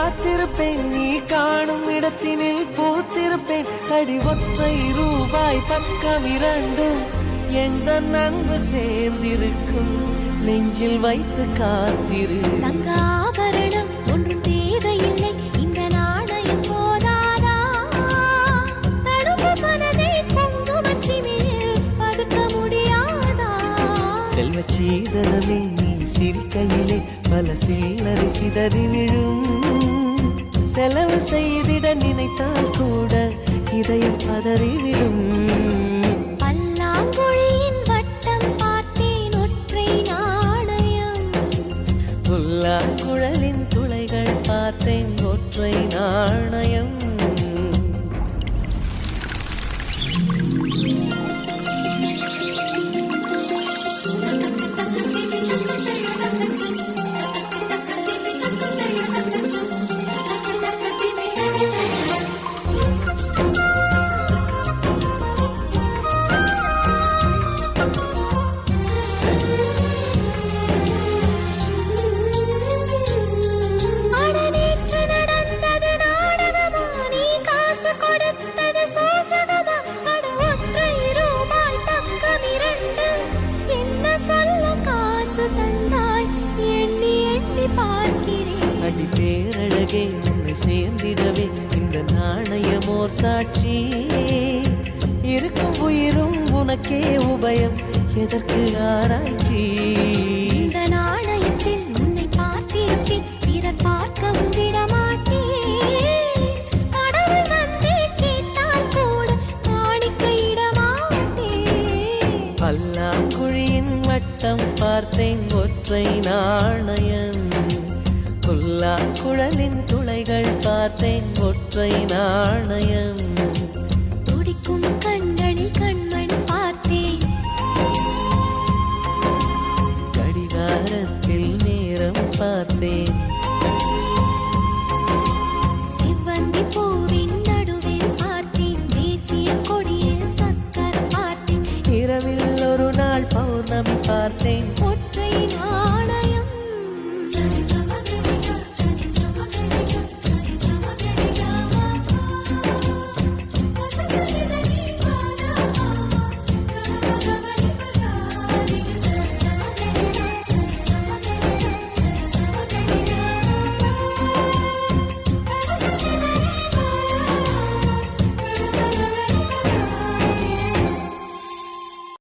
காத்திருப்பேன், நீ காணும் இடத்தினில் பூத்திருப்பேன். அடி ஒற்றை ரூபாய் பக்கம் இரண்டும் எந்த அன்பு சேர்ந்திருக்கும், நெஞ்சில் வைத்து காத்திரு. தங்க ஆபரணம் ஒன்றும் தேவையில்லை, இந்த நாணயம் போதாதா? தடுப்பு மனதை குங்குமச்சிமிழில் பதுக்க முடியாதா? செல்வச் சீதனமே நீ சிரிக்கையிலே பல சில்லறை சிதறி விழும். செலவு செய்திட நினைத்தால் கூட இதயம் பதறிவிடும். பல்லாங்குழியின் வட்டம் பார்த்தேன் ஒற்றை நாணயம், புல்லாங்குழலின் துளைகள் பார்த்தேன் ஒற்றை நாணயம். அடி பேரழகே உன்னை சேர்ந்திடவே இந்த நாணயமோர் சாட்சி. இருக்கும் உயிரும் உனக்கே உபயம், எதற்கு ஆராய்ச்சி? இந்த நாணயத்தில் உன்னை பார்த்திருப்பேன், பிறர் பார்க்கவும் விடமாட்டேன். கடவுள் வந்தே கேட்டால் கூட காணிக்கையிட மாட்டேன். பல்லாங்குழியின் வட்டம் பார்த்தேன் ஒற்றை நாணயம், புல்லாங்குழலின் துளைகள் பார்த்தேன் ஒற்றை நாணயம். துடிக்கும் கண்களில் கண்மணி பார்த்தேன், கடிகாரத்தில் நேரம் பார்த்தேன். செவ்வந்தி பூவின் நடுவில் பார்த்தேன், தேசிய கொடியில் சக்கரம் பார்த்தேன். இரவில் ஒரு நாள் பௌர்ணமி பார்த்தேன்,